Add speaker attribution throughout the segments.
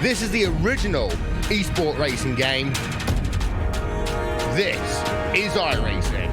Speaker 1: This is the original esport racing game. This is iRacing.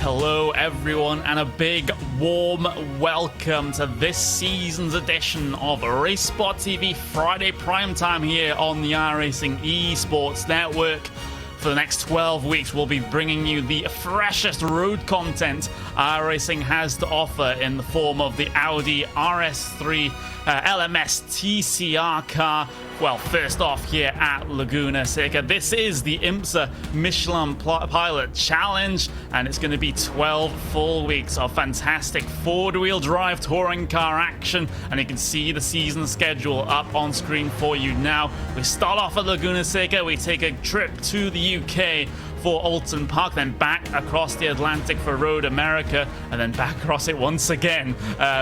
Speaker 2: Hello everyone, and a big warm welcome to this season's edition of RaceSpot TV Friday Primetime here on the iRacing Esports Network. For the next 12 weeks, we'll be bringing you the freshest road content iRacing has to offer in the form of the Audi RS3 LMS TCR car. Well, first off here at Laguna, Seca, this is the IMSA Michelin Pilot Challenge, and it's going to be 12 full weeks of fantastic four-wheel drive touring car action, and you can see the season schedule up on screen for you now. We start off at Laguna, Seca, we take a trip to the UK for Alton Park, then back across the Atlantic for Road America, and then back across it once again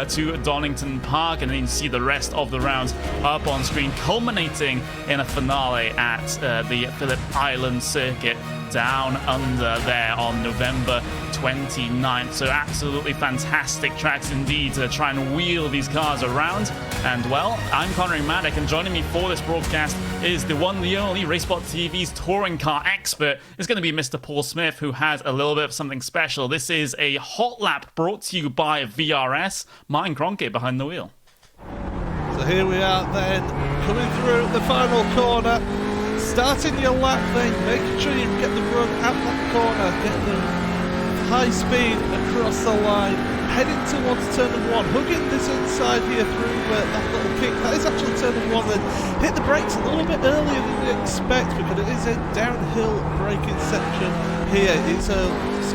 Speaker 2: to Donington Park, and then you can see the rest of the rounds up on screen, culminating in a finale at the Phillip Island circuit down under there on November 29th. So absolutely fantastic tracks indeed to try and wheel these cars around. And well, I'm Connery Maddock, and joining me for this broadcast is the one, the only RaceSpot TV's touring car expert. It's going to be Mr. Paul Smith, who has a little bit of something special. This is a hot lap brought to you by VRS. Martin Kroenke behind the wheel.
Speaker 3: So here we are then, coming through the final corner. Starting your lap then, making sure you get the run out that corner, get the high speed across the line, heading towards turn number one, hugging this inside here through that little kick. That is actually turn number one, then hit the brakes a little bit earlier than you expect because it is a downhill braking section here. It's a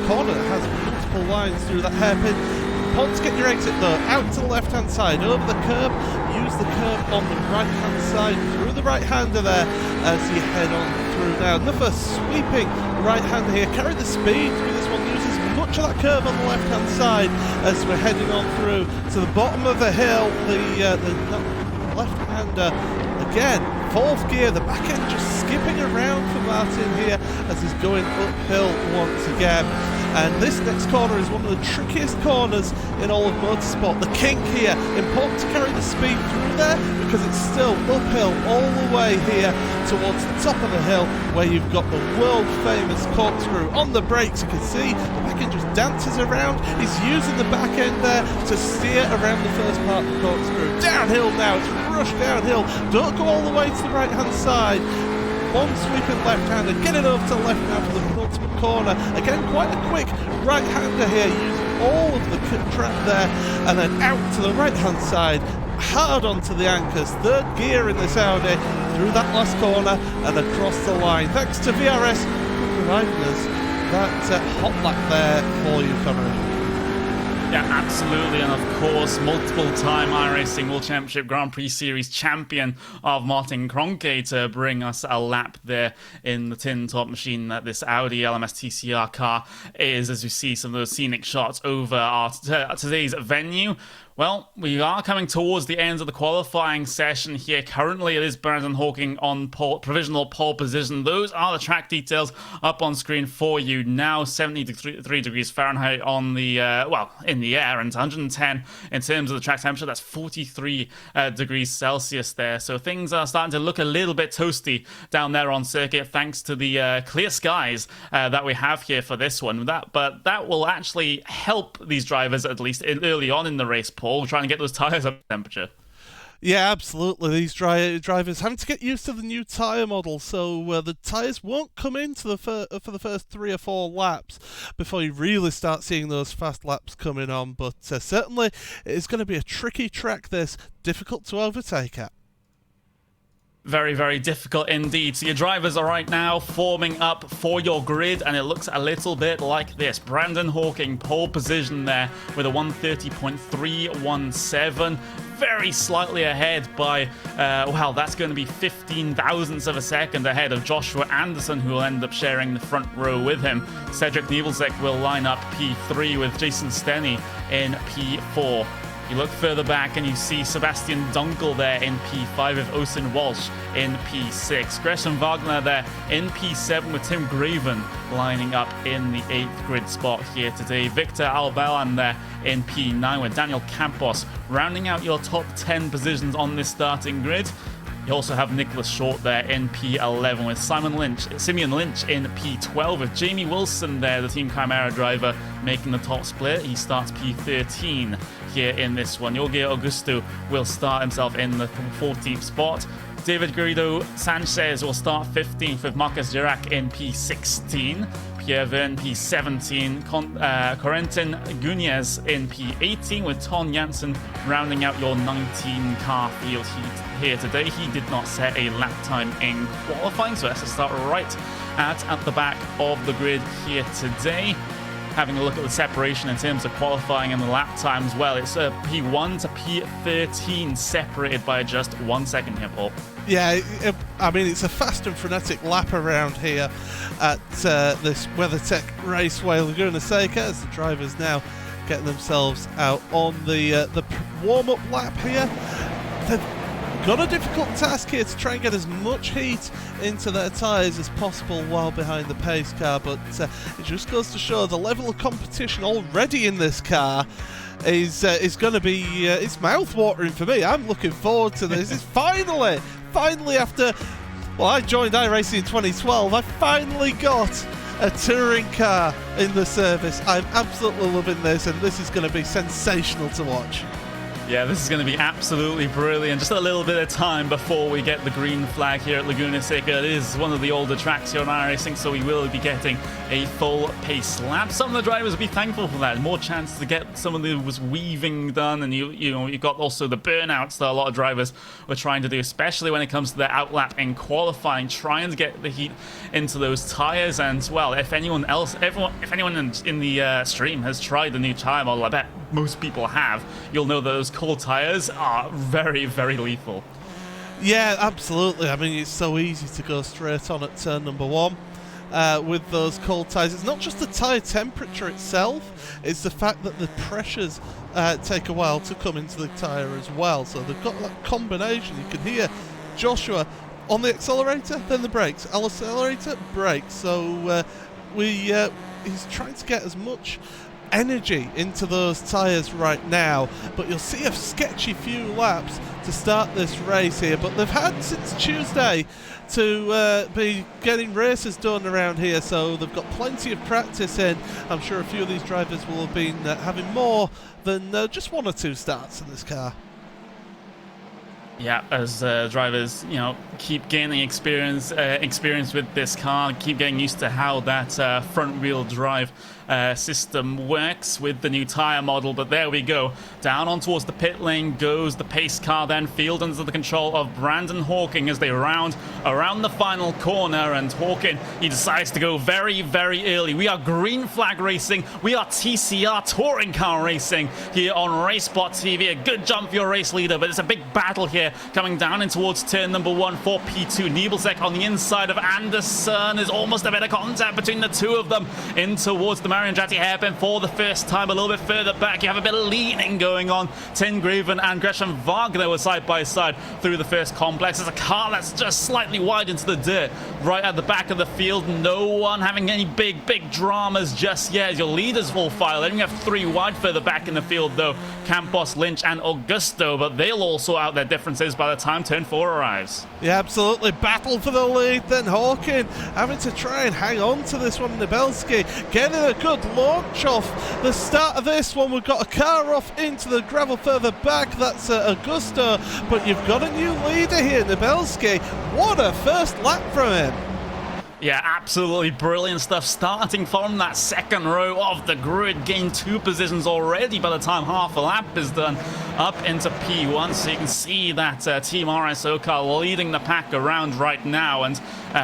Speaker 3: corner that has multiple lines through that hairpin. Ponce, get your exit though, out to the left hand side, over the curb, use the curb on the right hand side, through the right hander there as you head on through now. Another sweeping right hander here, carry the speed through this one, use as much of that curve on the left hand side as we're heading on through to the bottom of the hill. The left hander again, fourth gear, the back end just skipping around for Martin here as he's going uphill once again. And this next corner is one of the trickiest corners in all of motorsport. The kink here, important to carry the speed through there because it's still uphill all the way here towards the top of the hill where you've got the world famous Corkscrew. On the brakes, you can see the back end just dances around. He's using the back end there to steer around the first part of the Corkscrew. Downhill now, it's rushed downhill. Don't go all the way to the right hand side. One sweeping left-hander, get it over to the left now for the penultimate corner. Again, quite a quick right-hander here, using all of the track there, and then out to the right-hand side, hard onto the anchors. Third gear in this Audi, through that last corner, and across the line. Thanks to VRS for providing us that hot lap there for you, Connery.
Speaker 2: Yeah, absolutely, and of course, multiple-time iRacing World Championship Grand Prix Series champion of Martin Kroenke to bring us a lap there in the tin-top machine that this Audi LMS TCR car is, as we see some of those scenic shots over our today's venue. Well, we are coming towards the end of the qualifying session here. Currently, it is Brandon Hawking on provisional pole position. Those are the track details up on screen for you now. 73 degrees Fahrenheit on the, in the air, and 110 in terms of the track temperature. That's 43 degrees Celsius there. So things are starting to look a little bit toasty down there on circuit, thanks to the clear skies that we have here for this one. But that will actually help these drivers, at least early on in the race, Paul, trying to get those tyres up to temperature.
Speaker 3: Yeah, absolutely. These drivers having to get used to the new tyre model, so the tyres won't come into for the first 3 or 4 laps before you really start seeing those fast laps coming on. But certainly it's going to be a tricky track, this, difficult to overtake at.
Speaker 2: Very, very difficult indeed. So your drivers are right now forming up for your grid, and it looks a little bit like this. Brandon Hawking, pole position there with a 130.317. Very slightly ahead by, well, that's going to be 15 thousandths of a second ahead of Joshua Anderson, who will end up sharing the front row with him. Cedric Nebelzek will line up P3 with Jason Stenny in P4. You look further back and you see Sebastian Dunkel there in P5 with Osin Walsh in P6. Gresham Vogner there in P7 with Tim Graven lining up in the 8th grid spot here today. Victor Albalan there in P9 with Daniel Campos rounding out your top 10 positions on this starting grid. You also have Nicholas Short there in P11 with Simeon Lynch in P12 with Jamie Wilson there, the Team Chimera driver, making the top split. He starts P13 here in this one. Jorge Augusto will start himself in the 14th spot. David Garrido Sanchez will start 15th with Marcus Girac in P16. Pierre Verne P17, Corentin Gunez in P18 with Ton Janssen rounding out your 19-car field here today. He did not set a lap time in qualifying, so that's to start right at the back of the grid here today. Having a look at the separation in terms of qualifying and the lap times, well, it's P1 to P13 separated by just 1 second here, Paul.
Speaker 3: Yeah, I mean, it's a fast and frenetic lap around here at this WeatherTech Raceway Laguna Seca, as the drivers now getting themselves out on the warm-up lap here. They've got a difficult task here to try and get as much heat into their tyres as possible while behind the pace car, but it just goes to show the level of competition already in this car is going to be it's mouth-watering for me. I'm looking forward to this. It's finally after, well, I joined iRacing in 2012, I finally got a touring car in the service. I'm absolutely loving this, and this is going to be sensational to watch.
Speaker 2: Yeah, this is going to be absolutely brilliant. Just a little bit of time before we get the green flag here at Laguna Seca. It is one of the older tracks here on iRacing, so we will be getting a full pace lap. Some of the drivers will be thankful for that. More chance to get some of the weaving done, and you got also the burnouts that a lot of drivers were trying to do, especially when it comes to the outlap in qualifying, trying to get the heat into those tires. And well, if anyone in the stream has tried the new tire model, I bet most people have, you'll know that those cold tires are very, very lethal.
Speaker 3: Yeah, absolutely. I mean, it's so easy to go straight on at turn number 1 with those cold tires. It's not just the tire temperature itself, it's the fact that the pressures take a while to come into the tire as well. So they've got that combination. You can hear Joshua on the accelerator, then the brakes, accelerator, brakes. So he's trying to get as much energy into those tyres right now, but you'll see a sketchy few laps to start this race here, but they've had since Tuesday to be getting races done around here, so they've got plenty of practice in. I'm sure a few of these drivers will have been having more than just 1 or 2 starts in this car.
Speaker 2: Yeah, as drivers, keep gaining experience with this car, keep getting used to how that front-wheel drive system works with the new tire model. But there we go, down on towards the pit lane goes the pace car, then field under the control of Brandon Hawking as they round around the final corner. And Hawking, he decides to go very, very early. We are green flag racing, we are TCR touring car racing here on RaceSpot TV. A good jump for your race leader, but it's a big battle here coming down in towards turn number 1 for P2. Nebelzek on the inside of Anderson. There's almost a bit of contact between the two of them in towards the Mariangati hairpin for the first time. A little bit further back, you have a bit of leaning going on. Tim Graven and Gresham Wagner were side by side through the first complex. There's a car that's just slightly wide into the dirt right at the back of the field. No one having any big dramas just yet as your leaders will file. Then you have 3 wide further back in the field though, Campos, Lynch and Augusto, but they'll all sort out their differences by the time turn 4 arrives.
Speaker 3: Yeah, absolutely. Battle for the lead then. Hawking having to try and hang on to this one. Nubelski getting a good launch off the start of this one. We've got a car off into the gravel further back. That's Augusto, but you've got a new leader here, Nubile. What a first lap from him.
Speaker 2: Yeah, absolutely brilliant stuff. Starting from that second row of the grid, gained 2 positions already by the time half a lap is done, up into P1. So you can see that Team RSO car leading the pack around right now, and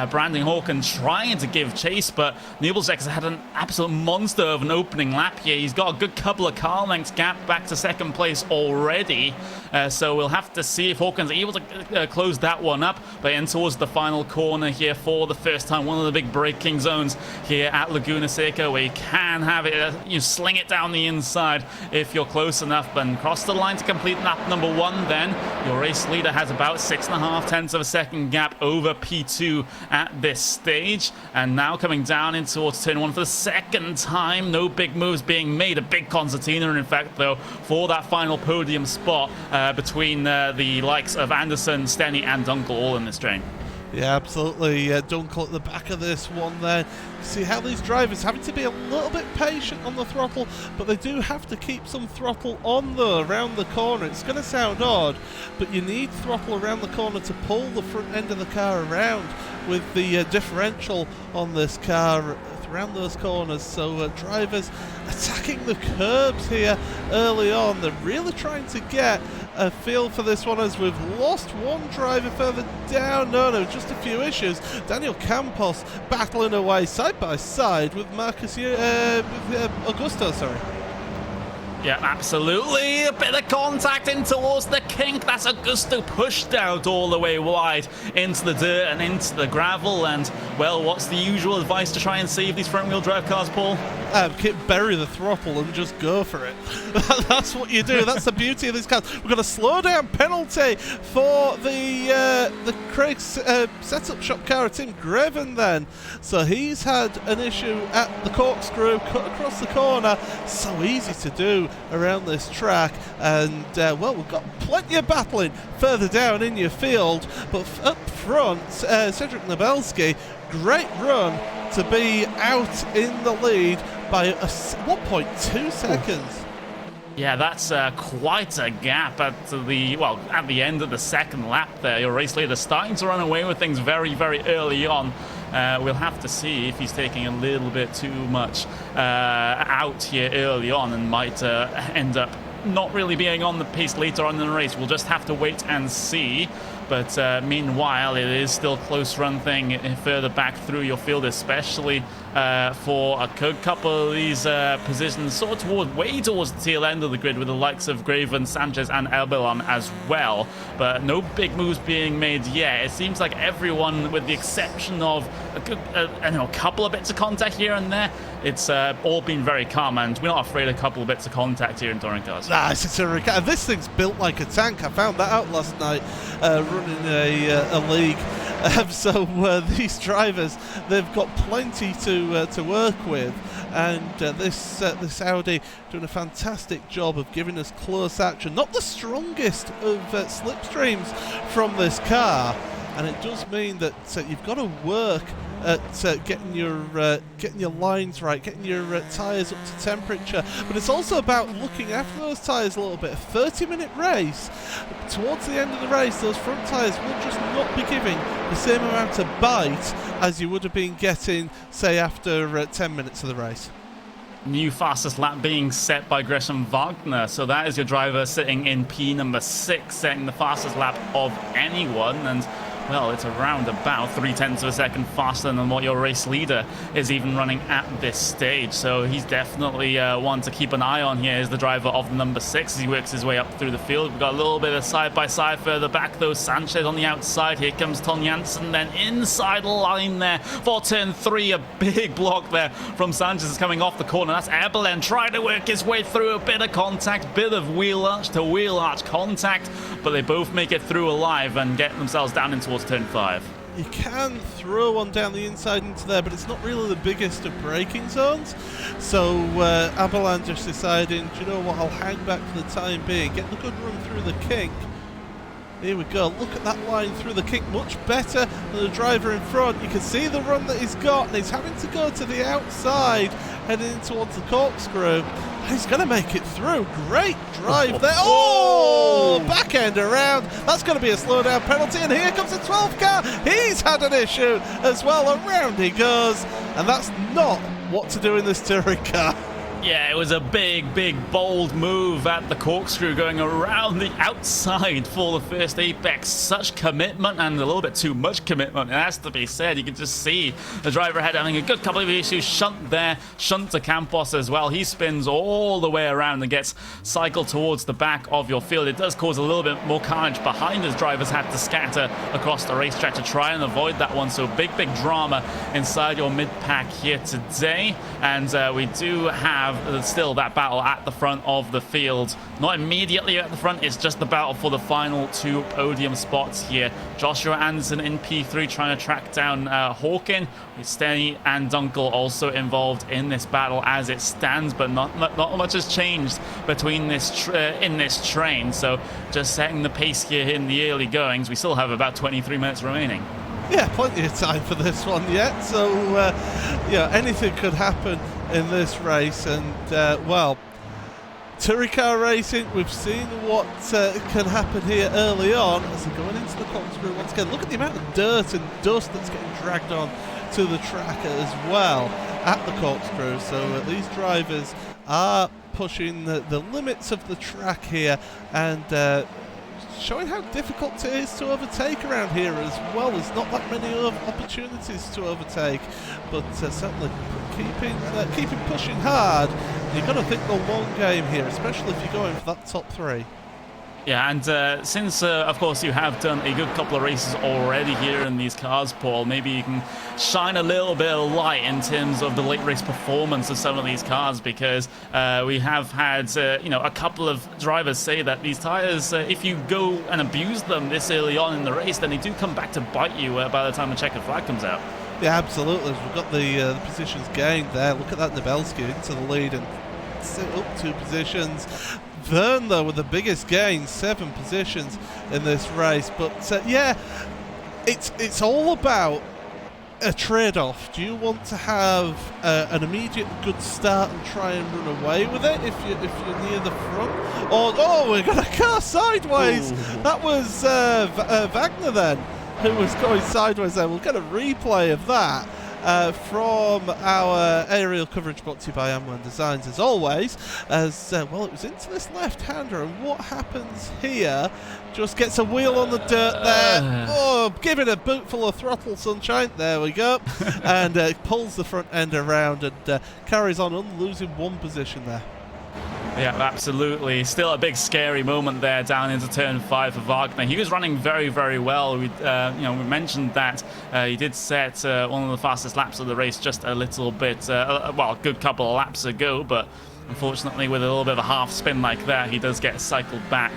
Speaker 2: Brandon Hawken trying to give chase, but Nubile has had an absolute monster of an opening lap here. He's got a good couple of car lengths gap back to second place already. So we'll have to see if Hawken's able to close that one up. But in towards the final corner here for the first time, one of the big braking zones here at Laguna Seca, where you can have it, you sling it down the inside if you're close enough, and cross the line to complete lap number 1. Then your race leader has about 6.5 tenths of a second gap over P2 at this stage. And now coming down in towards turn 1 for the second time. No big moves being made. A big concertina, in fact, though, for that final podium spot between the likes of Anderson, Stenny, and Dunkel all in this train.
Speaker 3: Yeah, absolutely. Dunkel at the back of this one there. See how these drivers having to be a little bit patient on the throttle, but they do have to keep some throttle on though around the corner. It's going to sound odd, but you need throttle around the corner to pull the front end of the car around with the differential on this car around those corners. So drivers attacking the curbs here early on. They're really trying to get a feel for this one, as we've lost one driver further down. No, just a few issues. Daniel Campos battling away side by side with Augusto, sorry.
Speaker 2: Yeah, absolutely. A bit of contact in towards the kink. That's Augusto pushed out all the way wide into the dirt and into the gravel. And, well, what's the usual advice to try and save these front-wheel drive cars, Paul?
Speaker 3: Bury the throttle and just go for it. That's what you do. That's the beauty of these cars. We've got a slow down penalty for the Craig's setup shop car, Team Graven then. So he's had an issue at the Corkscrew, cut across the corner. So easy to do around this track. And, well, we've got plenty of battling further down in your field. But up front, Cedric Nubile, great run to be out in the lead by 1.2 seconds.
Speaker 2: Yeah, that's quite a gap at the end of the second lap there. Your race leader starting to run away with things very, very early on. We'll have to see if he's taking a little bit too much out here early on and might end up not really being on the pace later on in the race. We'll just have to wait and see. But meanwhile, it is still close run thing further back through your field, especially for a good couple of these positions sort of way towards the tail end of the grid, with the likes of Graven, Sanchez, and Avalon as well. But no big moves being made yet. It seems like everyone, with the exception of a couple of bits of contact here and there, it's all been very calm, and we're not afraid of a couple of bits of contact here in touring cars.
Speaker 3: Nice, this thing's built like a tank. I found that out last night running a league. So these drivers, they've got plenty to work with, and this Audi doing a fantastic job of giving us close action. Not the strongest of slipstreams from this car, and it does mean that you've got to work at getting your lines right, getting your tyres up to temperature, but it's also about looking after those tyres a little bit. A 30-minute race, towards the end of the race, those front tyres will just not be giving the same amount of bite as you would have been getting, say, after 10 minutes of the race.
Speaker 2: New fastest lap being set by Gresham Vogner. So that is your driver sitting in P number 6, setting the fastest lap of anyone. And, well, it's around about 0.3 of a second faster than what your race leader is even running at this stage. So he's definitely one to keep an eye on here, is the driver of number 6 as he works his way up through the field. We've got a little bit of side-by-side further back, though. Sanchez on the outside. Here comes Ton Janssen, then inside line there for turn 3. A big block there from Sanchez is coming off the corner. That's Avalon trying to work his way through. A bit of contact, bit of wheel arch to wheel arch contact, but they both make it through alive and get themselves down in towards turn 5.
Speaker 3: You can throw one down the inside into there, but it's not really the biggest of braking zones. So Avalon just deciding, do you know what, I'll hang back for the time being, get the good run through the kink, Here we go. Look at that line through the kink. Much better than the driver in front. You can see the run that he's got, and he's having to go to the outside, heading in towards the corkscrew. He's going to make it through. Great drive there. Oh! Back end around. That's going to be a slowdown penalty, and here comes the 12 car. He's had an issue as well. Around he goes, and that's not what to do in this touring car.
Speaker 2: Yeah, it was a big, bold move at the corkscrew, going around the outside for the first apex. Such commitment, and a little bit too much commitment, it has to be said. You can just see the driver ahead having a good couple of issues. Shunt there, shunt to Campos as well. He spins all the way around and gets cycled towards the back of your field. It does cause a little bit more carnage behind as drivers had to scatter across the racetrack to try and avoid that one. So big drama inside your mid-pack here today. And we do have still that battle at the front of the field. Not immediately at the front, it's just the battle for the final 2 podium spots here. Joshua Anderson in P3 trying to track down Hawkin. Stenny and Dunkel also involved in this battle as it stands, but not much has changed between this in this train. So just setting the pace here in the early goings. We still have about 23 minutes remaining.
Speaker 3: Yeah, plenty of time for this one yet. So, anything could happen in this race. And, well, touring car racing, we've seen what can happen here early on as they're going into the corkscrew once again. Look at the amount of dirt and dust that's getting dragged on to the track as well at the corkscrew. So these drivers are pushing the limits of the track here, and showing how difficult it is to overtake around here as well. There's not that many opportunities to overtake, but certainly keeping pushing hard. You've got to think the long game here, especially if you're going for that top 3.
Speaker 2: Yeah, and since, of course, you have done a good couple of races already here in these cars, Paul, maybe you can shine a little bit of light in terms of the late race performance of some of these cars, because we have had, a couple of drivers say that these tyres, if you go and abuse them this early on in the race, then they do come back to bite you by the time the checkered flag comes out.
Speaker 3: Yeah, absolutely. We've got the positions gained there. Look at that Nubelski into the lead and sit up 2 positions. Vern, though, with the biggest gain, 7 positions in this race. But yeah, it's all about a trade-off. Do you want to have an immediate good start and try and run away with it if you're near the front? Or we're going to car sideways. Ooh. That was Vogner then, who was going sideways there. We'll get a replay of that. From our aerial coverage brought to you by Avalon Designs, as always, as well, it was into this left-hander, and what happens here? Just gets a wheel on the dirt there. Oh, give it a boot full of throttle, sunshine. There we go. And pulls the front end around and carries on, losing 1 position there.
Speaker 2: Yeah, absolutely. Still a big scary moment there down into turn 5 for Vogner. He was running very well. We mentioned that he did set one of the fastest laps of the race just a little bit, a good couple of laps ago, but unfortunately with a little bit of a half spin like that, he does get cycled back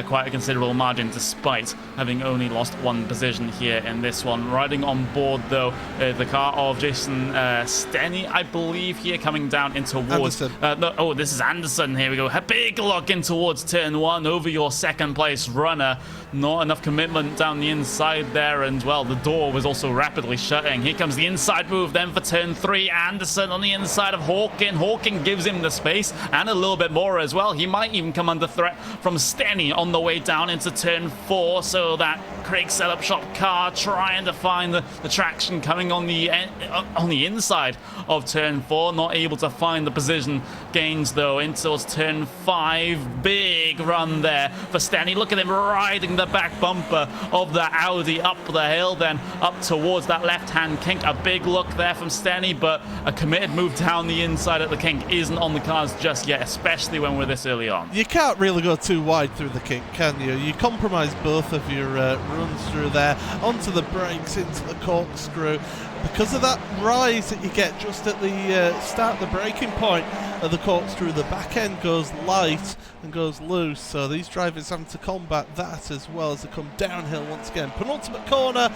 Speaker 2: quite a considerable margin, despite having only lost 1 position here in this one. Riding on board, though, the car of Jason Stenny, I believe, here coming down in towards... this is Anderson. Here we go. A big lock in towards turn 1 over your second place runner. Not enough commitment down the inside there, and, well, the door was also rapidly shutting. Here comes the inside move then for turn 3. Anderson on the inside of Hawkin. Hawkin gives him the space and a little bit more as well. He might even come under threat from Stenny on the way down into turn 4, so that Craig setup shop car trying to find the traction coming on the inside of turn 4, not able to find the position gains though into turn 5. Big run there for Stenny. Look at him riding the back bumper of the Audi up the hill, then up towards that left-hand kink. A big look there from Stenny, but a committed move down the inside at the kink isn't on the cards just yet, especially when we're this early on.
Speaker 3: You can't really go too wide through the kink, can you? You compromise both of your runs through there, onto the brakes, into the corkscrew. because of that rise that you get just at the start, the breaking point of the corkscrew, the back end goes light and goes loose, so these drivers having to combat that as well as they come downhill once again. Penultimate corner,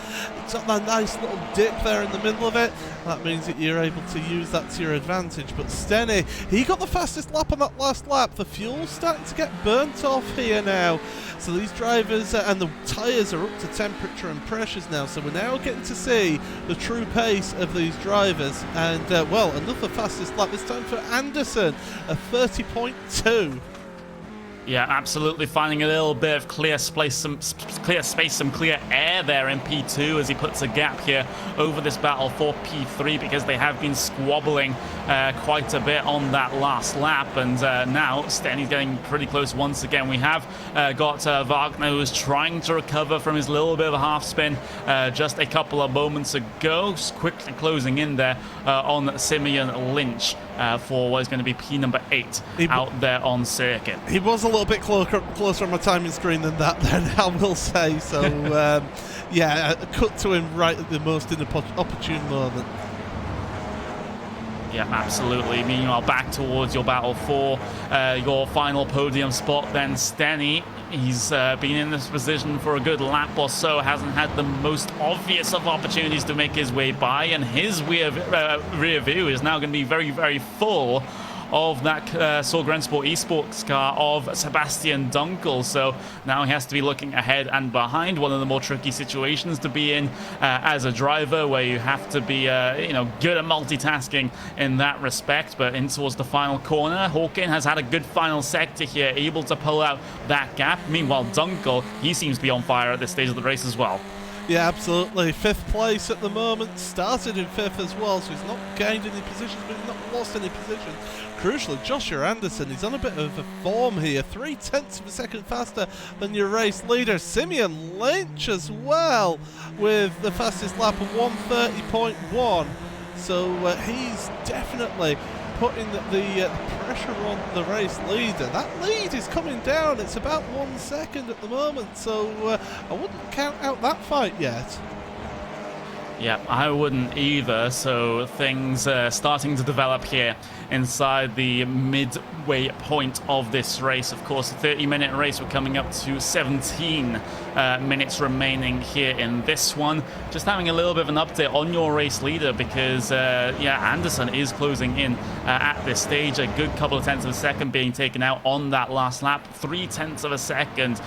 Speaker 3: it's got that nice little dip there in the middle of it. That means that you're able to use that to your advantage. But Stenny, he got the fastest lap on that last lap. The fuel's starting to get burnt off here now, so these drivers and the tyres are up to temperature and pressures now, so we're now getting to see the true pace of these drivers. And well, another fastest lap this time for Anderson, a 30.2.
Speaker 2: Yeah, absolutely finding a little bit of clear space, some clear air there in P2 as he puts a gap here over this battle for P3, because they have been squabbling quite a bit on that last lap. And now Stenny's getting pretty close once again. We have got Vogner, who's trying to recover from his little bit of a half spin just a couple of moments ago, just quickly closing in there on Simeon Lynch for what is going to be P number 8 out there on circuit.
Speaker 3: He was a little bit closer on my timing screen than that then, I will say. So yeah, cut to him right at the most opportune moment.
Speaker 2: Yeah, absolutely. Meanwhile, back towards your battle for your final podium spot then, Stenny. He's been in this position for a good lap or so, hasn't had the most obvious of opportunities to make his way by, and his rear view is now going to be very, very full of that Sorgrensport esports car of Sebastian Dunkel. So now he has to be looking ahead and behind, one of the more tricky situations to be in as a driver, where you have to be good at multitasking in that respect. But in towards the final corner, Hawkin has had a good final sector here, able to pull out that gap. Meanwhile, Dunkel, he seems to be on fire at this stage of the race as well.
Speaker 3: Yeah, absolutely. 5th place at the moment, started in 5th as well, so he's not gained any positions, but he's not lost any positions. Crucially, Joshua Anderson, he's on a bit of a form here, 0.3 of a second faster than your race leader. Simeon Lynch as well, with the fastest lap of 1:30.1. So he's definitely putting the pressure on the race leader. That lead is coming down. It's about 1 second at the moment, so I wouldn't count out that fight yet.
Speaker 2: Yeah, I wouldn't either. So things starting to develop here inside the midway point of this race. Of course, a 30-minute race. We're coming up to 17 minutes remaining here in this one. Just having a little bit of an update on your race leader, because Anderson is closing in at this stage. A good couple of tenths of a second being taken out on that last lap. 0.3 of a second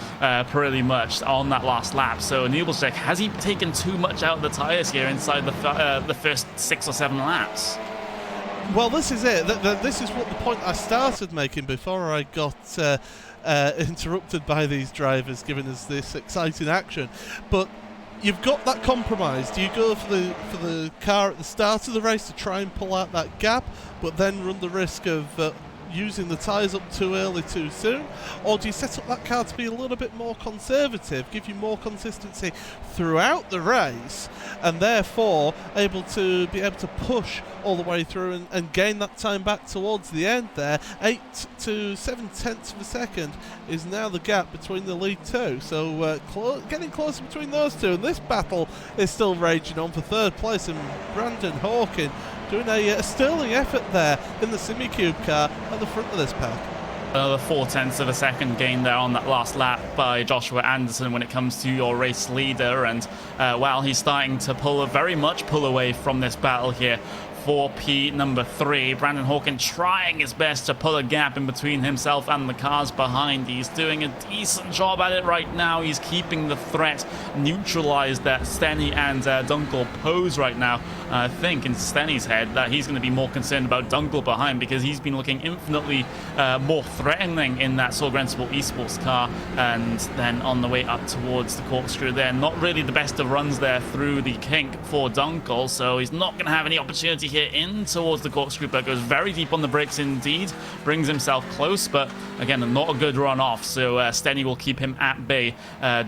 Speaker 2: pretty much on that last lap. So Nubile, has he taken too much out of the tires here inside the first 6 or 7 laps?
Speaker 3: Well, this is it. This is what the point I started making before I got interrupted by these drivers giving us this exciting action. But you've got that compromise. Do you go for the car at the start of the race to try and pull out that gap, but then run the risk of using the tyres up too early too soon? Or do you set up that car to be a little bit more conservative, give you more consistency throughout the race, and therefore be able to push all the way through and gain that time back towards the end there? 8 to 7/10 of a second is now the gap between the lead two. So getting closer between those two, and this battle is still raging on for 3rd place, and Brandon Hawkin doing a sterling effort there in the Simicube car at the front of this pack.
Speaker 2: Another 0.4 of a second gain there on that last lap by Joshua Anderson when it comes to your race leader. And while he's starting to very much pull away from this battle here for P number 3, Brandon Hawkin trying his best to pull a gap in between himself and the cars behind. He's doing a decent job at it right now. He's keeping the threat neutralized that Stenny and Dunkel pose right now. I think in Stenny's head that he's going to be more concerned about Dunkel behind, because he's been looking infinitely more threatening in that Sorgrensport esports car. And then on the way up towards the Corkscrew there, not really the best of runs there through the kink for Dunkel, so he's not going to have any opportunity here here in towards the Corkscrew, but goes very deep on the brakes indeed. Brings himself close, but again, not a good run off. So Stenny will keep him at bay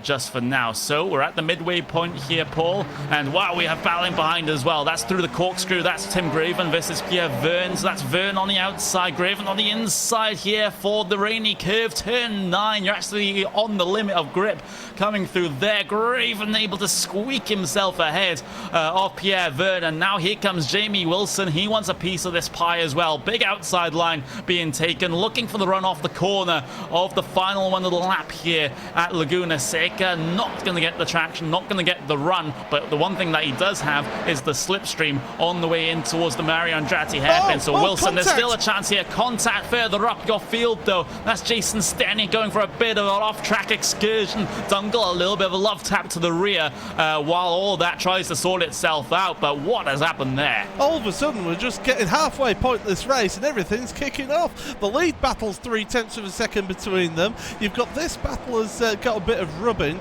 Speaker 2: just for now. So we're at the midway point here, Paul. And wow, we have battling behind as well. That's through the Corkscrew. That's Tim Graven versus Pierre Vern. So that's Vern on the outside, Graven on the inside here for the rainy curve. Turn 9. You're actually on the limit of grip coming through there. Graven able to squeak himself ahead of Pierre Vern. And now here comes Jaime Wilson. He wants a piece of this pie as well. Big outside line being taken, looking for the run off the corner of the final one of the lap here at Laguna. Seca not going to get the traction, not going to get the run, but the one thing that he does have is the slipstream on the way in towards the Mario Andretti hairpin. So Wilson,
Speaker 3: contact.
Speaker 2: There's still a chance here. Contact further up your field though. That's Jason Stenny going for a bit of an off-track excursion. Dungle a little bit of a love tap to the rear while all that tries to sort itself out. But what has happened there?
Speaker 3: All of a sudden, we're just getting halfway point this race and everything's kicking off. The lead battle's 0.3 of a second between them. You've got this battle has got a bit of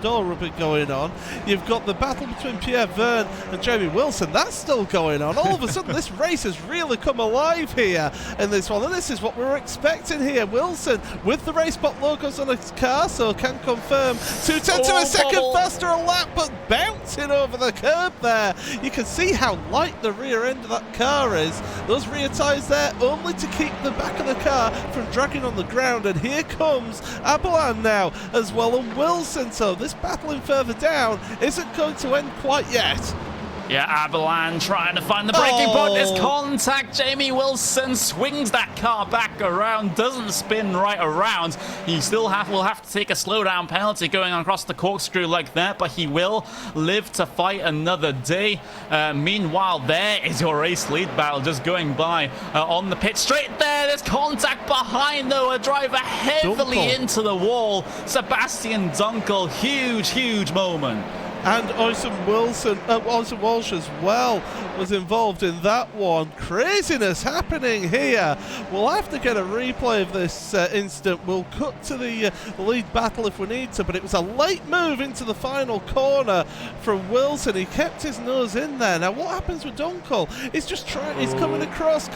Speaker 3: door rubbing going on. You've got the battle between Pierre Vern and Jaime Wilson. That's still going on. All of a sudden, this race has really come alive here in this one. And this is what we were expecting here. Wilson with the race spot logos on his car, so can confirm 0.2 of a second faster a lap, but bouncing over the curb there. You can see how light the rear end of that car is. Those rear tyres there only to keep the back of the car from dragging on the ground. And here comes Avalon now as well, and Wilson. So this battling further down isn't going to end quite yet.
Speaker 2: Yeah, Avalon trying to find the braking point. There's contact. Jaime Wilson swings that car back around, doesn't spin right around. He still will have to take a slowdown penalty going across the Corkscrew like that, but he will live to fight another day. Meanwhile, there is your race lead battle just going by on the pit straight there. There's contact behind though. A driver heavily into the wall. Sebastian Dunkel, huge moment.
Speaker 3: And Oyson Walsh as well was involved in that one. Craziness happening here. We'll have to get a replay of this incident. We'll cut to the lead battle if we need to, but it was a late move into the final corner from Wilson. He kept his nose in there. Now what happens with Dunkel? He's just trying, he's coming across.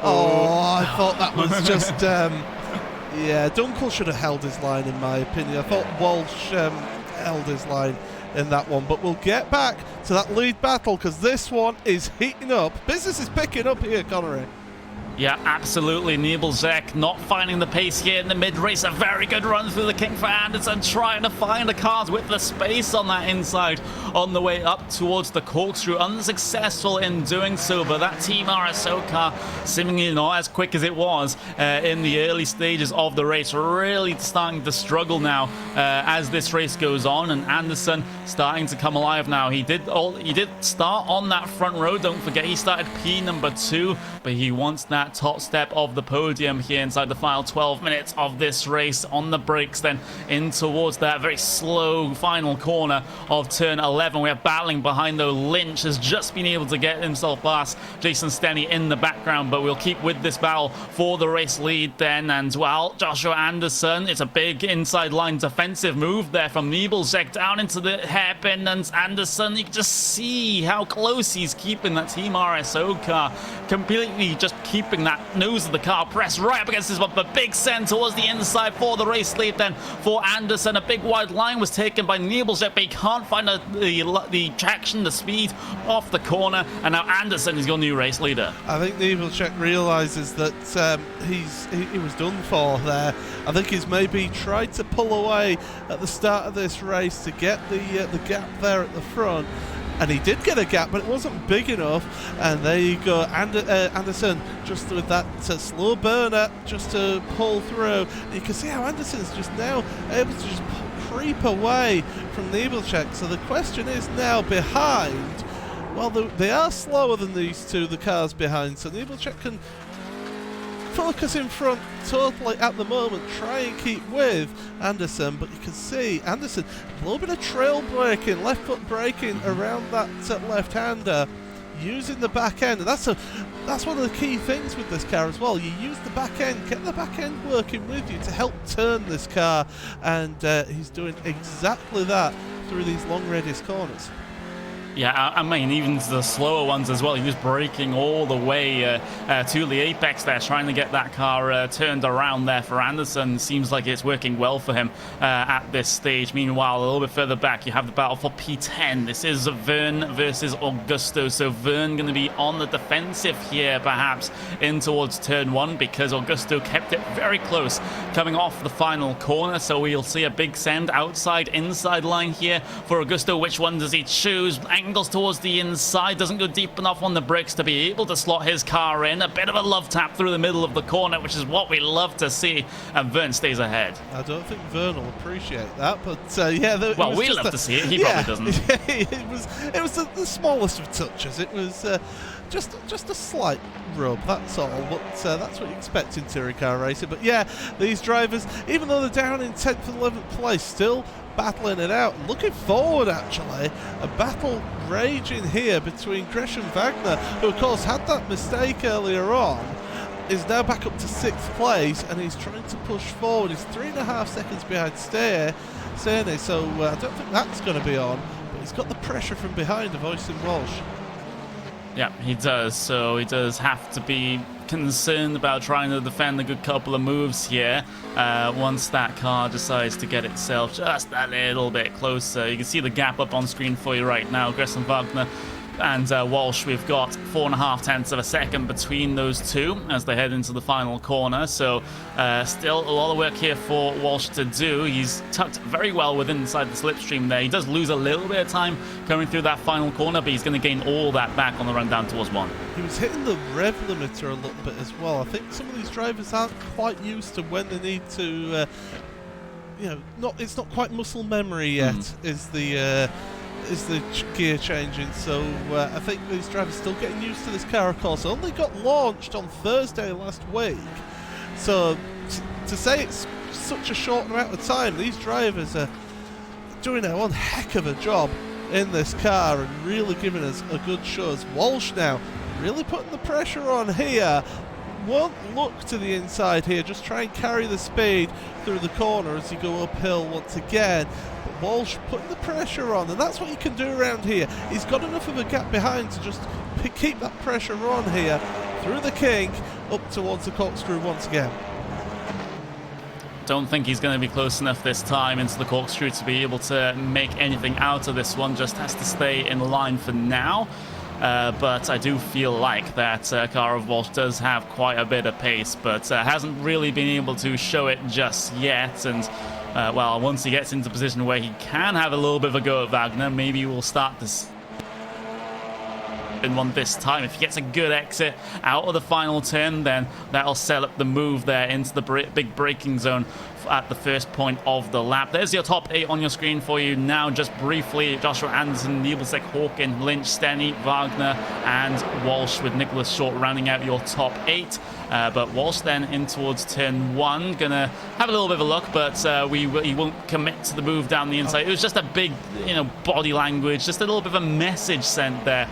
Speaker 3: Oh, I thought that was just, yeah, Dunkel should have held his line in my opinion. I thought Walsh held his line in that one, but we'll get back to that lead battle because this one is heating up. Business is picking up here, Connery.
Speaker 2: Yeah, absolutely. Nubile not finding the pace here in the mid-race. A very good run through the kick for Anderson, trying to find the cars with the space on that inside on the way up towards the Corkscrew. Unsuccessful in doing so, but that Team RSO car seemingly not as quick as it was in the early stages of the race. Really starting to struggle now as this race goes on, and Anderson starting to come alive now. He did start on that front row. Don't forget, he started P2, but he wants that top step of the podium here inside the final 12 minutes of this race. On the brakes then in towards that very slow final corner of turn 11. We are battling behind though. Lynch has just been able to get himself past Jason Stenny in the background, but we'll keep with this battle for the race lead then. And well, Joshua Anderson, it's a big inside line defensive move there from Nubile down into the hairpin, and Anderson, you can just see how close he's keeping that Team RSO car, completely just keeping that nose of the car pressed right up against this bumper. Big send towards the inside for the race lead then for Anderson. A big wide line was taken by Nubile, but he can't find the traction, the speed off the corner, and now Anderson is your new race leader. I
Speaker 3: think Nubile realises that he was done for there. I think he's maybe tried to pull away at the start of this race to get the gap there at the front. And he did get a gap, but it wasn't big enough. And there you go, Anderson just with that slow burner just to pull through. You can see how Anderson's just now able to just creep away from Nubile. So the question is now behind. Well, they are slower than these two, the cars behind. So Nubile can focus in front totally at the moment, try and keep with Anderson, but you can see Anderson a little bit of trail braking, left foot braking around that left-hander, using the back end, and that's one of the key things with this car as well. You use the back end, get the back end working with you to help turn this car, and he's doing exactly that through these long radius corners.
Speaker 2: Yeah, I mean, even the slower ones as well. He was braking all the way to the apex there, trying to get that car turned around there for Anderson. Seems like it's working well for him at this stage. Meanwhile, a little bit further back, you have the battle for P10. This is Vern versus Augusto. So Vern going to be on the defensive here, perhaps, in towards turn 1, because Augusto kept it very close coming off the final corner. So we'll see a big send outside, inside line here for Augusto. Which one does he choose? Angles towards the inside, doesn't go deep enough on the brakes to be able to slot his car in. A bit of a love tap through the middle of the corner, which is what we love to see, and Vern stays ahead.
Speaker 3: I don't think Vern will appreciate that, but yeah.
Speaker 2: Well, we love to see it. He probably doesn't.
Speaker 3: It was the smallest of touches. It was just a slight rub, that's all. But that's what you expect in touring car racing. But yeah, these drivers, even though they're down in 10th and 11th place, still battling it out. Looking forward, actually, a battle raging here between Gresham Vogner, who of course had that mistake earlier on, is now back up to 6th place, and he's trying to push forward. He's 3.5 seconds behind Sterney, so I don't think that's going to be on, but he's got the pressure from behind of Oisin Walsh.
Speaker 2: Yeah, he does. So he does have to be concerned about trying to defend a good couple of moves here once that car decides to get itself just a little bit closer. You can see the gap up on screen for you right now. Gresham Vogner and Walsh, we've got 4.5 tenths of a second between those two as they head into the final corner. So still a lot of work here for Walsh to do. He's tucked very well within inside the slipstream there. He does lose a little bit of time coming through that final corner, but he's going to gain all that back on the run down towards 1.
Speaker 3: He was hitting the rev limiter a little bit as well. I think some of these drivers aren't quite used to when they need to, it's not quite muscle memory yet, is the gear changing, so I think these drivers are still getting used to this car. Of course, only got launched on Thursday last week, so to say it's such a short amount of time, these drivers are doing one heck of a job in this car and really giving us a good show. As Walsh now really putting the pressure on here, won't look to the inside here, just try and carry the speed through the corner as you go uphill once again. But Walsh putting the pressure on, and that's what you can do around here. He's got enough of a gap behind to just keep that pressure on here through the kink up towards the corkscrew once again.
Speaker 2: Don't think he's going to be close enough this time into the corkscrew to be able to make anything out of this one. Just has to stay in line for now. But I do feel like that car of Walsh does have quite a bit of pace, but hasn't really been able to show it just yet. And well, once he gets into a position where he can have a little bit of a go at Vogner, maybe we'll start this in one this time. If he gets a good exit out of the final turn, then that'll set up the move there into the big braking zone at the first point of the lap. There's your top 8 on your screen for you now. Just briefly, Joshua Anderson, Nubile, Hawkin, Lynch, Steny, Vogner, and Walsh, with Nicholas Short rounding out your top 8. But Walsh then in towards turn 1, gonna have a little bit of a look, but he won't commit to the move down the inside. It was just a big, body language, just a little bit of a message sent there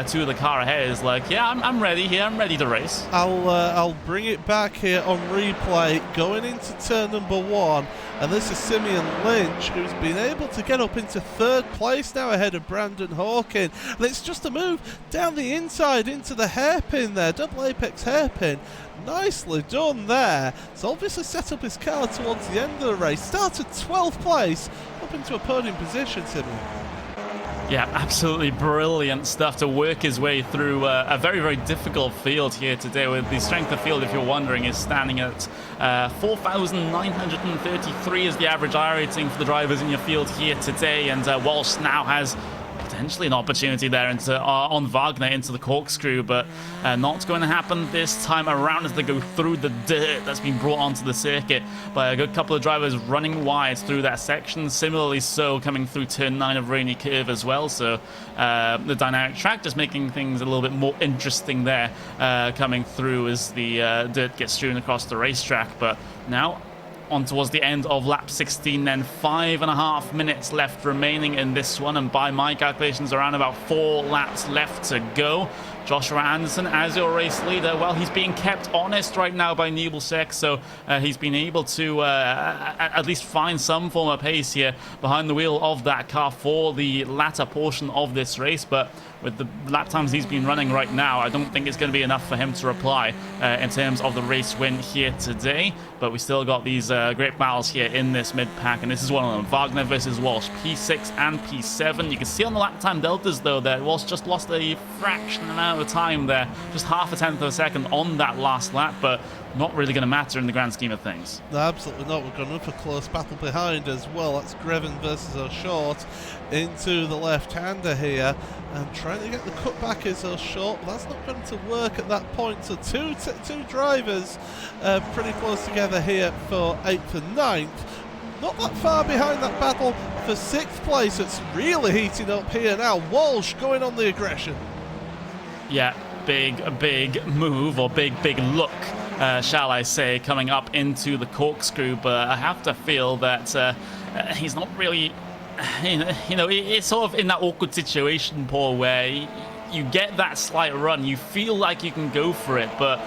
Speaker 2: to the car ahead. It's like, yeah, I'm ready here, I'm ready to race.
Speaker 3: I'll bring it back here on replay, going into turn number 1, and this is Simeon Lynch, who's been able to get up into 3rd place now ahead of Brandon Hawkin. And it's just a move down the inside into the hairpin there, double apex hairpin. Nicely done there. So obviously set up his car towards the end of the race. Started 12th place, up into a podium position, Simeon.
Speaker 2: Yeah, absolutely brilliant stuff to work his way through a very, very difficult field here today. With the strength of field, if you're wondering, is standing at 4,933 is the average iRacing for the drivers in your field here today. And Walsh now has potentially an opportunity there on Vogner into the corkscrew, but not going to happen this time around as they go through the dirt that's been brought onto the circuit by a good couple of drivers running wide through that section. Similarly so coming through turn 9 of Rainy Curve as well, so the dynamic track just making things a little bit more interesting there coming through as the dirt gets strewn across the racetrack. But now on towards the end of lap 16, then 5.5 minutes left remaining in this one, and by my calculations around about 4 laps left to go. Joshua Anderson as your race leader, well, he's being kept honest right now by Nubile, so he's been able to at least find some form of pace here behind the wheel of that car for the latter portion of this race. But with the lap times he's been running right now, I don't think it's going to be enough for him to reply in terms of the race win here today. But we still got these great battles here in this mid-pack, and this is one of them. Vogner versus Walsh, P6 and P7. You can see on the lap time deltas, though, that Walsh just lost a fraction amount of time there, just half a tenth of a second on that last lap, but not really going to matter in the grand scheme of things.
Speaker 3: No, absolutely not. We've got another close battle behind as well. That's Graven versus O'Short into the left-hander here, and trying to get the cutback is O'Short, but that's not going to work at that point. So two drivers pretty close together here for 8th and 9th. Not that far behind that battle for 6th place. It's really heating up here now. Walsh going on the aggression.
Speaker 2: Yeah, big move, or big look, shall I say, coming up into the corkscrew. But I have to feel that he's not really, you know, it's sort of in that awkward situation, Paul, where you get that slight run, you feel like you can go for it, but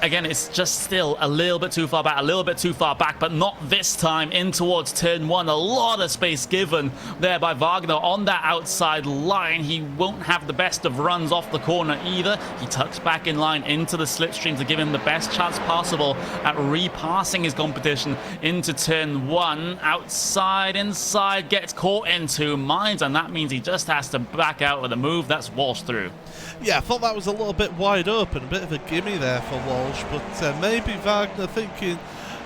Speaker 2: again, it's just still a little bit too far back, but not this time in towards turn 1. A lot of space given there by Vogner on that outside line. He won't have the best of runs off the corner either. He tucks back in line into the slipstream to give him the best chance possible at repassing his competition into turn 1. Outside, inside, gets caught in 2 minds, and that means he just has to back out with a move. That's Walsh through.
Speaker 3: Yeah, I thought that was a little bit wide open, a bit of a gimme there for Walsh, but maybe Vogner thinking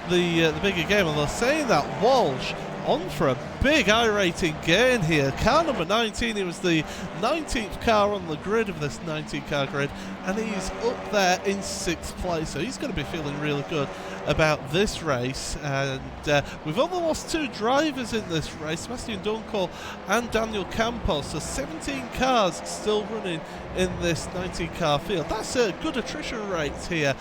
Speaker 3: the bigger game. Although saying that, Walsh on for a big iRacing gain here. Car number 19, he was the 19th car on the grid of this 19-car grid, and he's up there in 6th place, so he's going to be feeling really good about this race. And we've only lost 2 drivers in this race, Sebastian Dunkel and Daniel Campos, so 17 cars still running in this 19-car field. That's a good attrition rate here,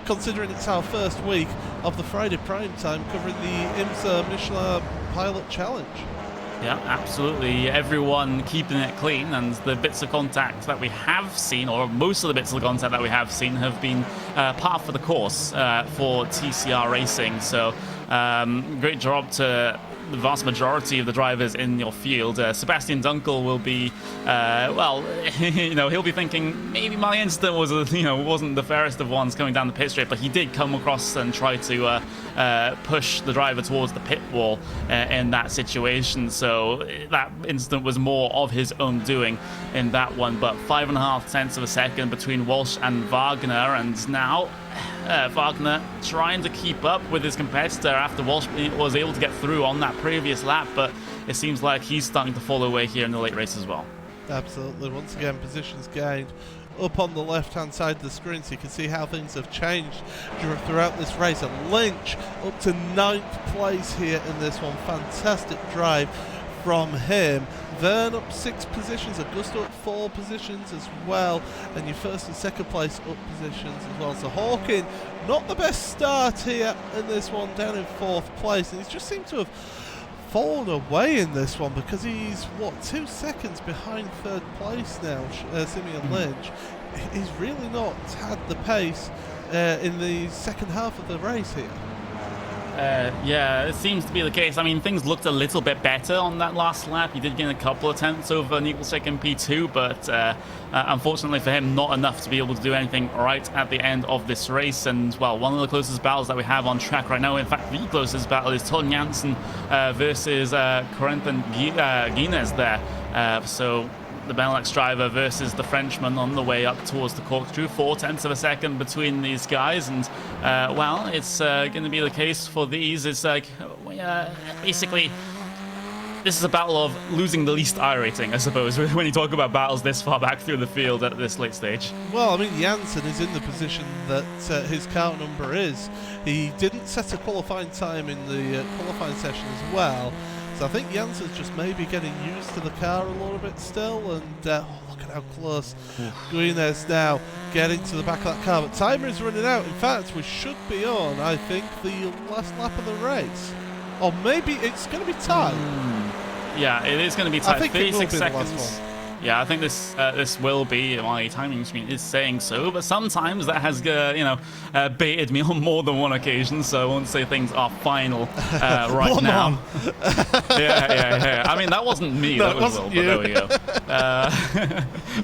Speaker 3: considering it's our first week of the Friday prime time covering the IMSA Michelin Pilot Challenge.
Speaker 2: Yeah, absolutely. Everyone keeping it clean, and the bits of contact that we have seen, or most of the bits of contact that we have seen, have been par for the course for TCR Racing. So great job to the vast majority of the drivers in your field. Sebastian Dunkel will be, well, you know, he'll be thinking maybe my instant was, wasn't the fairest of ones coming down the pit straight, but he did come across and try to push the driver towards the pit wall in that situation. So that instant was more of his own doing in that one. But 5.5 tenths of a second between Walsh and Vogner, and now Vogner trying to keep up with his competitor after Walsh was able to get through on that previous lap, but it seems like he's starting to fall away here in the late race as well.
Speaker 3: Absolutely. Once again, positions gained up on the left-hand side of the screen, so you can see how things have changed throughout this race. And Lynch up to 9th place here in this one. Fantastic drive from him. Vern up 6 positions, Augusto up 4 positions as well, and your first and second place up positions as well. So Hawking, not the best start here in this one, down in 4th place, and he's just seemed to have fallen away in this one because he's, 2 seconds behind 3rd place now, Simeon Lynch. He's really not had the pace in the second half of the race here.
Speaker 2: Yeah, it seems to be the case. I mean, things looked a little bit better on that last lap. He did gain a couple of tenths over Nubile second P2, but unfortunately for him, not enough to be able to do anything right at the end of this race. And, well, one of the closest battles that we have on track right now, in fact, the closest battle is Ton Jansen versus Corentin Geena there. So the Benelux driver versus the Frenchman on the way up towards the corkscrew. 4 tenths of a second between these guys, and well, it's going to be the case for these. It's like basically this is a battle of losing the least iRacing, I suppose, when you talk about battles this far back through the field at this late stage.
Speaker 3: Well, I mean, Jansen is in the position that his car number is. He didn't set a qualifying time in the qualifying session as well. So I think Jansen's just maybe getting used to the car a little bit still, and look at how close Geena is now getting to the back of that car. But timer is running out. In fact, we should be on, I think, the last lap of the race. Or maybe it's going to be tight.
Speaker 2: Yeah, it is going to be tight.
Speaker 3: I think
Speaker 2: 36
Speaker 3: it will be
Speaker 2: seconds.
Speaker 3: The last one.
Speaker 2: Yeah, I think this will be, my timing screen is saying so, but sometimes that has, baited me on more than one occasion, so I won't say things are final right now. Yeah. I mean, that wasn't me,
Speaker 3: No,
Speaker 2: that was Will, but there we go.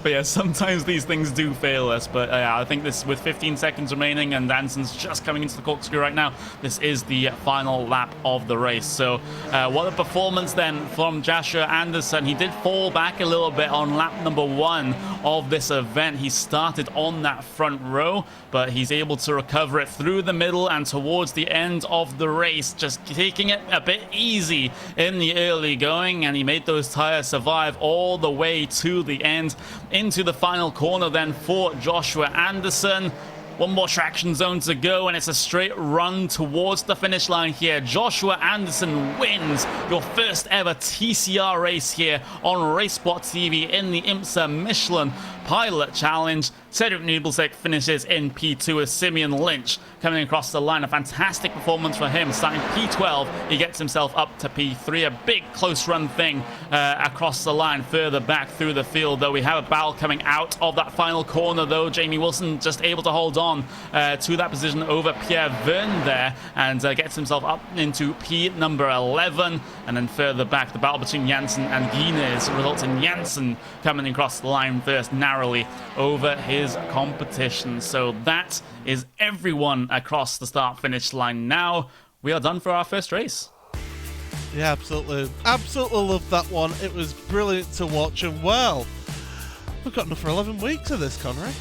Speaker 2: But yeah, sometimes these things do fail us, but I think this, with 15 seconds remaining and Danson's just coming into the corkscrew right now, this is the final lap of the race. So what a performance then from Joshua Anderson. He did fall back a little bit on lap number 1 of this event. He started on that front row, but he's able to recover it through the middle and towards the end of the race, just taking it a bit easy in the early going, and he made those tires survive all the way to the end. Into the final corner then for Joshua Anderson. One more traction zone to go, and it's a straight run towards the finish line here. Joshua Anderson wins your first ever TCR race here on RaceSpot TV in the IMSA Michelin Pilot Challenge. Cedric Nubile finishes in P2 with Simeon Lynch coming across the line. A fantastic performance for him. Starting P12, he gets himself up to P3. A big close run thing across the line further back through the field, though. We have a battle coming out of that final corner, though. Jaime Wilson just able to hold on to that position over Pierre Vern there, and gets himself up into P number 11. And then further back, the battle between Hansen and Geena results in Hansen coming across the line first, narrowly over his competition. So that is everyone across the start-finish line. Now we are done for our first race.
Speaker 3: Yeah, absolutely loved that one. It was brilliant to watch, and well, we've got another 11 weeks of this, Connery.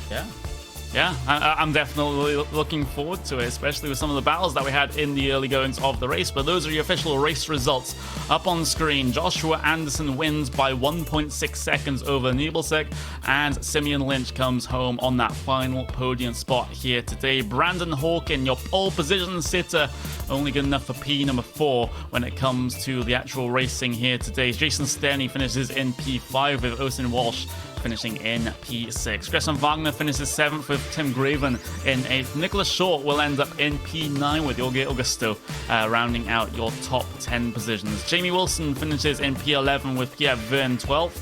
Speaker 2: Yeah, I'm definitely looking forward to it, especially with some of the battles that we had in the early goings of the race. But those are the official race results up on screen. Joshua Anderson wins by 1.6 seconds over Nubile, and Simeon Lynch comes home on that final podium spot here today. Brandon Hawkin, your pole position sitter, only good enough for P number 4 when it comes to the actual racing here today. Jason Sterney finishes in P5 with Austin Walsh finishing in P6. Gresham Vogner finishes 7th with Tim Graven in 8th. Nicholas Short will end up in P9 with Jorge Augusto rounding out your top 10 positions. Jaime Wilson finishes in P11 with Pierre Vern 12th.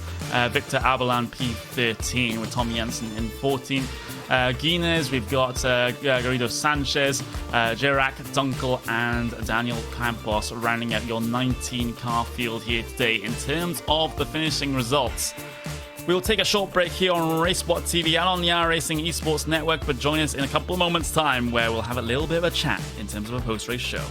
Speaker 2: Victor Avalon P13 with Tom Jensen in 14th. Geena, we've got Garrido Sanchez, Jerac Dunkel, and Daniel Campos rounding out your 19 car field here today. In terms of the finishing results, we will take a short break here on RaceSpot TV and on the iRacing Esports Network, but join us in a couple of moments' time where we'll have a little bit of a chat in terms of a post-race show.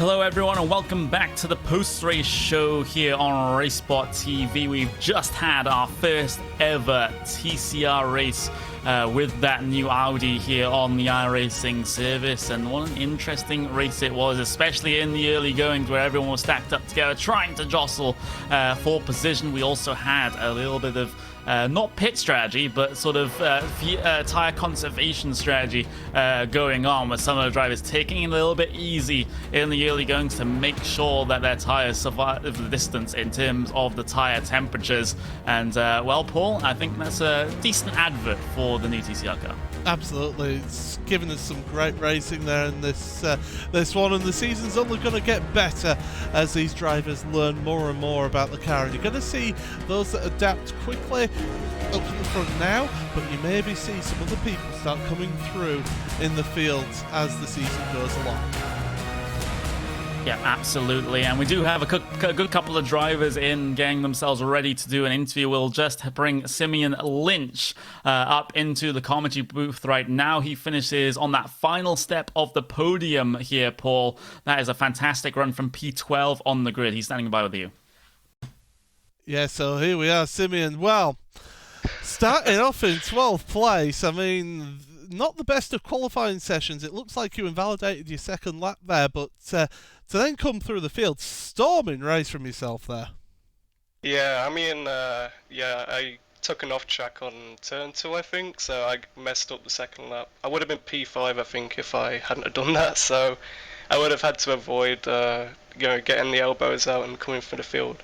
Speaker 2: Hello everyone and welcome back to the post-race show here on RaceSpot TV. We've just had our first ever TCR race with that new Audi here on the iRacing service, and what an interesting race it was, especially in the early goings where everyone was stacked up together trying to jostle for position. We also had a little bit of not pit strategy, but sort of tire conservation strategy going on, with some of the drivers taking it a little bit easy in the early goings to make sure that their tires survive the distance in terms of the tire temperatures. And well, Paul, I think that's a decent advert for the new TCR car.
Speaker 3: Absolutely, it's given us some great racing there in this one, and the season's only going to get better as these drivers learn more and more about the car. And you're going to see those that adapt quickly up to the front now, but you maybe see some other people start coming through in the fields as the season goes along.
Speaker 2: Yeah, absolutely. And we do have a good couple of drivers in getting themselves ready to do an interview. We'll just bring Simeon Lynch up into the commentary booth right now. He finishes on that final step of the podium here, Paul. That is a fantastic run from P12 on the grid. He's standing by with you.
Speaker 3: Yeah, so here we are, Simeon. Well, starting off in 12th place, I mean, not the best of qualifying sessions. It looks like you invalidated your second lap there, but to then come through the field, storming race from yourself there.
Speaker 4: Yeah, I mean, I took an off track on turn 2, I think, so I messed up the second lap. I would have been P5, I think, if I hadn't have done that, so I would have had to avoid, getting the elbows out and coming from the field.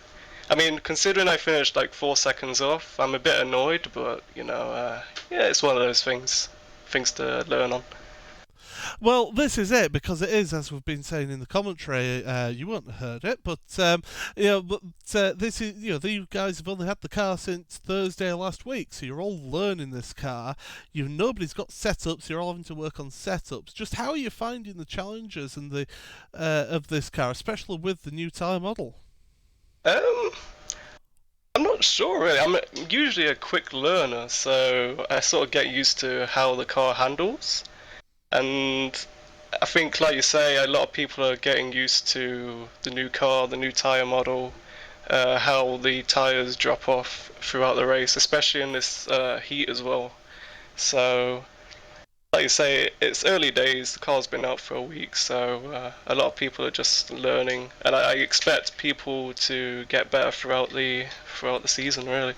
Speaker 4: I mean, considering I finished like 4 seconds off, I'm a bit annoyed, but, yeah, it's one of those things to learn on.
Speaker 3: Well, this is it, because it is, as we've been saying in the commentary. You won't have heard it, but this is, these guys have only had the car since Thursday last week, so you're all learning this car. Nobody's got setups. You're all having to work on setups. Just how are you finding the challenges and the of this car, especially with the new tyre model?
Speaker 4: I'm not sure really. I'm usually a quick learner, so I sort of get used to how the car handles. And I think, like you say, a lot of people are getting used to the new car, the new tyre model, how the tyres drop off throughout the race, especially in this heat as well. So, like you say, it's early days, the car's been out for a week, so a lot of people are just learning, and I expect people to get better throughout the season, really.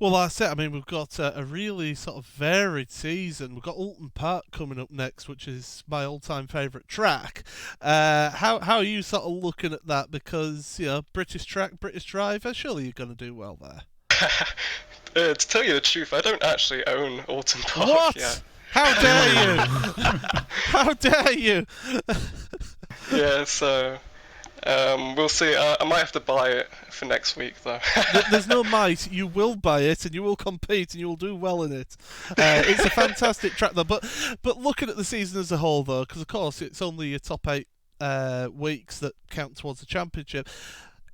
Speaker 3: Well, that's it. I mean, we've got a really sort of varied season. We've got Alton Park coming up next, which is my all-time favourite track. How are you sort of looking at that? Because, British track, British driver, surely you're going to do well there.
Speaker 4: To tell you the truth, I don't actually own Alton Park
Speaker 3: What?
Speaker 4: yet.
Speaker 3: How dare you? How dare you?
Speaker 4: Yeah, so we'll see. I might have to buy it for next week, though.
Speaker 3: There's no might. You will buy it, and you will compete, and you will do well in it. It's a fantastic track, though. But looking at the season as a whole, though, because of course it's only your top 8 weeks that count towards the championship.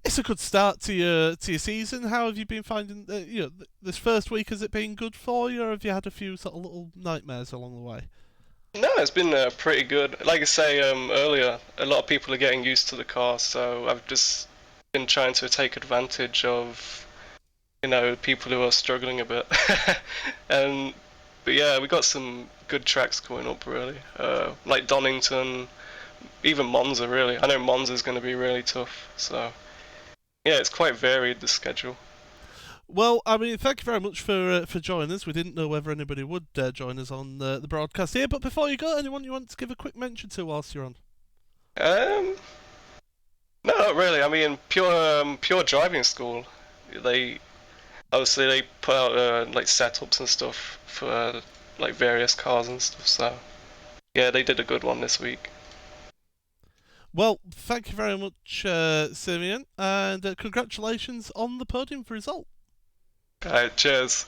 Speaker 3: It's a good start to your season. How have you been finding this first week? Has it been good for you, or have you had a few sort of little nightmares along the way?
Speaker 4: No, it's been pretty good. Like I say earlier, a lot of people are getting used to the car, so I've just been trying to take advantage of, people who are struggling a bit. But yeah, we got some good tracks coming up, really. Like Donington, even Monza, really. I know Monza's going to be really tough, so yeah, it's quite varied, the schedule.
Speaker 3: Well, I mean, thank you very much for joining us. We didn't know whether anybody would join us on the broadcast here, but before you go, anyone you want to give a quick mention to whilst you're on?
Speaker 4: No, not really. I mean, pure driving school. They put out like setups and stuff for like various cars and stuff. So yeah, they did a good one this week.
Speaker 3: Well, thank you very much, Simeon, and congratulations on the podium result.
Speaker 4: Alright, cheers.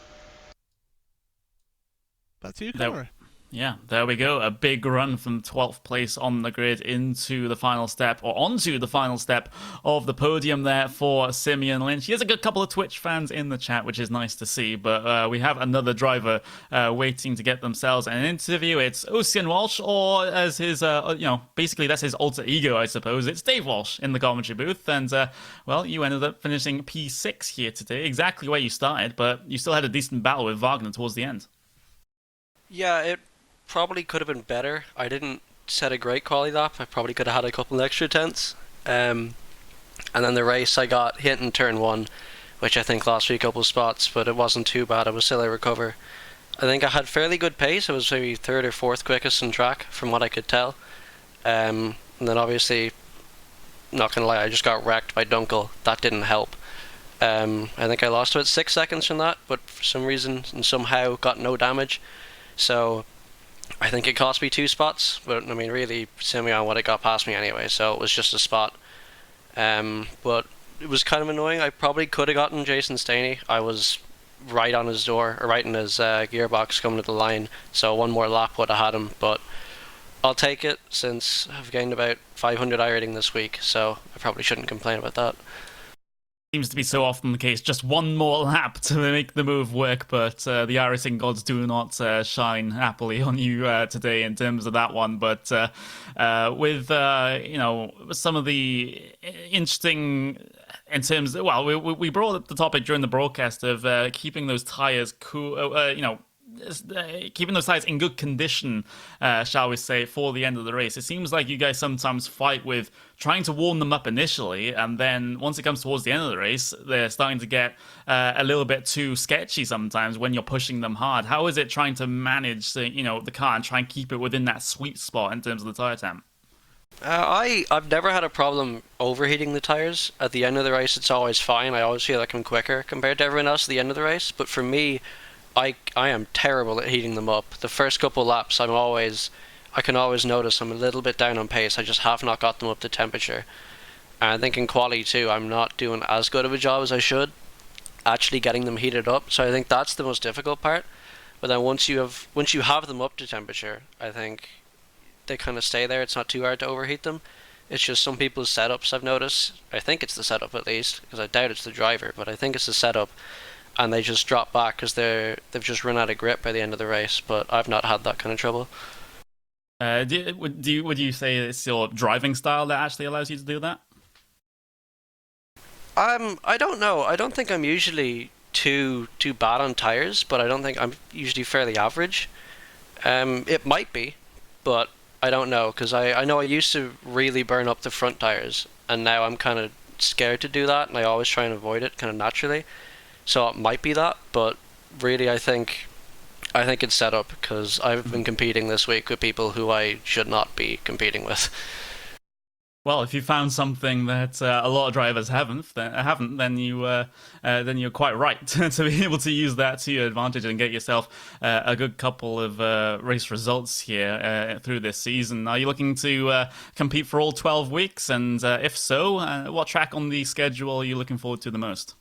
Speaker 3: Back to you, Conroy.
Speaker 2: Yeah, there we go. A big run from 12th place on the grid into the final step, or onto the final step of the podium there for Simeon Lynch. He has a good couple of Twitch fans in the chat, which is nice to see. But we have another driver waiting to get themselves an interview. It's Ocean Walsh, or as his, basically that's his alter ego, I suppose. It's Dave Walsh in the commentary booth. And, well, you ended up finishing P6 here today, exactly where you started, but you still had a decent battle with Vogner towards the end.
Speaker 5: Yeah, it probably could have been better. I didn't set a great quality lap. I probably could have had a couple extra tenths. And then the race, I got hit in turn 1, which I think lost me a couple spots, but it wasn't too bad. I was still able to recover. I think I had fairly good pace. I was maybe 3rd or 4th quickest in track, from what I could tell. And then obviously, not gonna lie, I just got wrecked by Dunkel. That didn't help. I think I lost about 6 seconds from that, but for some reason and somehow got no damage. So I think it cost me 2 spots, but I mean, really, Simeon would have got past me anyway, so it was just a spot. But it was kind of annoying. I probably could have gotten Jason Staney. I was right on his door, or right in his gearbox coming to the line, so one more lap would have had him, but I'll take it since I've gained about 500 iRating this week, so I probably shouldn't complain about that.
Speaker 2: Seems to be so often the case. Just one more lap to make the move work, but the iRacing gods do not shine happily on you today in terms of that one. But with some of the interesting in terms of, well, we brought up the topic during the broadcast of keeping those tires cool, keeping those tires in good condition, shall we say, for the end of the race. It seems like you guys sometimes fight with trying to warm them up initially, and then once it comes towards the end of the race, they're starting to get a little bit too sketchy sometimes when you're pushing them hard. How is it trying to manage the car and try and keep it within that sweet spot in terms of the tire temp?
Speaker 5: I've never had a problem overheating the tires. At the end of the race, it's always fine. I always feel like I'm quicker compared to everyone else at the end of the race, but for me, I am terrible at heating them up. The first couple laps, I can always notice I'm a little bit down on pace. I just have not got them up to temperature. And I think in quali too, I'm not doing as good of a job as I should actually getting them heated up. So I think that's the most difficult part. But then once you have them up to temperature, I think they kind of stay there. It's not too hard to overheat them. It's just some people's setups I've noticed. I think it's the setup at least, because I doubt it's the driver, but I think it's the setup. And they just drop back because they've just run out of grip by the end of the race. But I've not had that kind of trouble.
Speaker 2: Would you say it's your driving style that actually allows you to do that?
Speaker 5: I don't know. I don't think I'm usually too bad on tires, but I don't think I'm usually fairly average. It might be, but I don't know, because I know I used to really burn up the front tires, and now I'm kind of scared to do that, and I always try and avoid it kind of naturally. So it might be that, but really I think it's set up, because I've been competing this week with people who I should not be competing with.
Speaker 2: Well, if you found something that a lot of drivers haven't, then you're quite right to be able to use that to your advantage and get yourself a good couple of race results here through this season. Are you looking to compete for all 12 weeks? And if so, what track on the schedule are you looking forward to the most?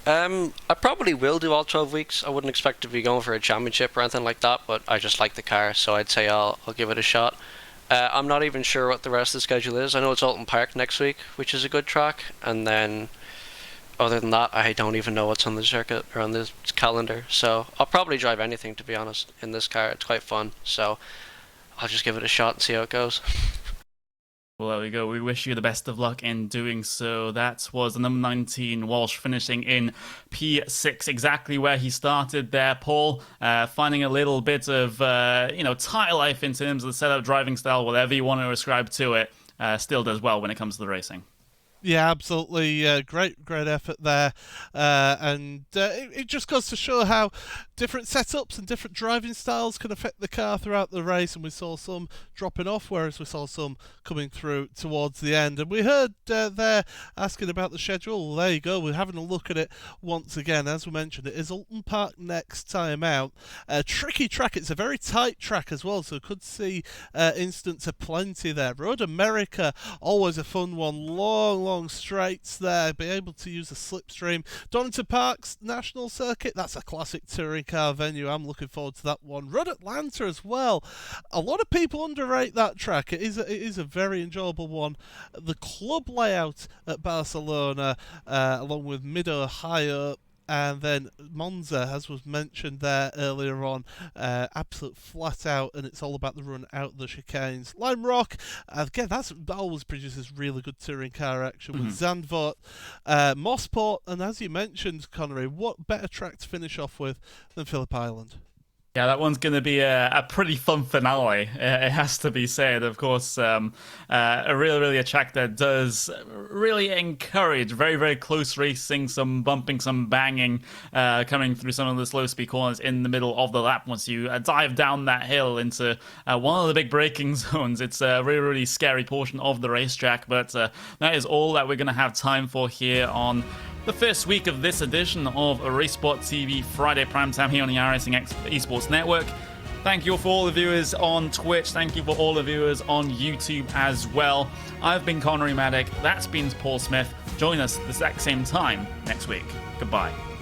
Speaker 5: I probably will do all 12 weeks. I wouldn't expect to be going for a championship or anything like that, but I just like the car, so I'd say I'll give it a shot. I'm not even sure what the rest of the schedule is. I know it's Alton Park next week, which is a good track, and then other than that, I don't even know what's on the circuit or on the calendar, so I'll probably drive anything, to be honest, in this car. It's quite fun, so I'll just give it a shot and see how it goes.
Speaker 2: Well, there we go. We wish you the best of luck in doing so. That was the number 19 Walsh finishing in P6, exactly where he started there. Paul, finding a little bit of tire life in terms of the setup, driving style, whatever you want to ascribe to it, still does well when it comes to the racing.
Speaker 3: Yeah, absolutely. Great effort there. And it just goes to show how different setups and different driving styles can affect the car throughout the race. And we saw some dropping off, whereas we saw some coming through towards the end. And we heard there asking about the schedule. There you go. We're having a look at it once again. As we mentioned, it is Alton Park next time out. A tricky track. It's a very tight track as well, so could see instance of plenty there. Road America, always a fun one. Long long straights there, be able to use the slipstream. Donington Park's National Circuit, that's a classic touring car venue. I'm looking forward to that one. Road Atlanta as well. A lot of people underrate that track. It is a very enjoyable one. The club layout at Barcelona, along with Mid-Ohio, and then Monza, as was mentioned there earlier on, absolute flat out, and it's all about the run out the chicanes. Lime Rock, again, that always produces really good touring car action with Zandvoort, Mossport, and as you mentioned, Connery, what better track to finish off with than Phillip Island?
Speaker 2: Yeah, that one's going to be a pretty fun finale, it has to be said. Of course, a really a track that does really encourage very, very close racing, some bumping, some banging, coming through some of the slow speed corners in the middle of the lap. Once you dive down that hill into one of the big braking zones, it's a really scary portion of the racetrack. But that is all that we're going to have time for here on the first week of this edition of Racesport TV Friday Primetime here on the iRacing Esports Network. Thank you for all the viewers on Twitch. Thank you for all the viewers on YouTube as well. I've been Connery Maddock. That's been Paul Smith. Join us the exact same time next week. Goodbye.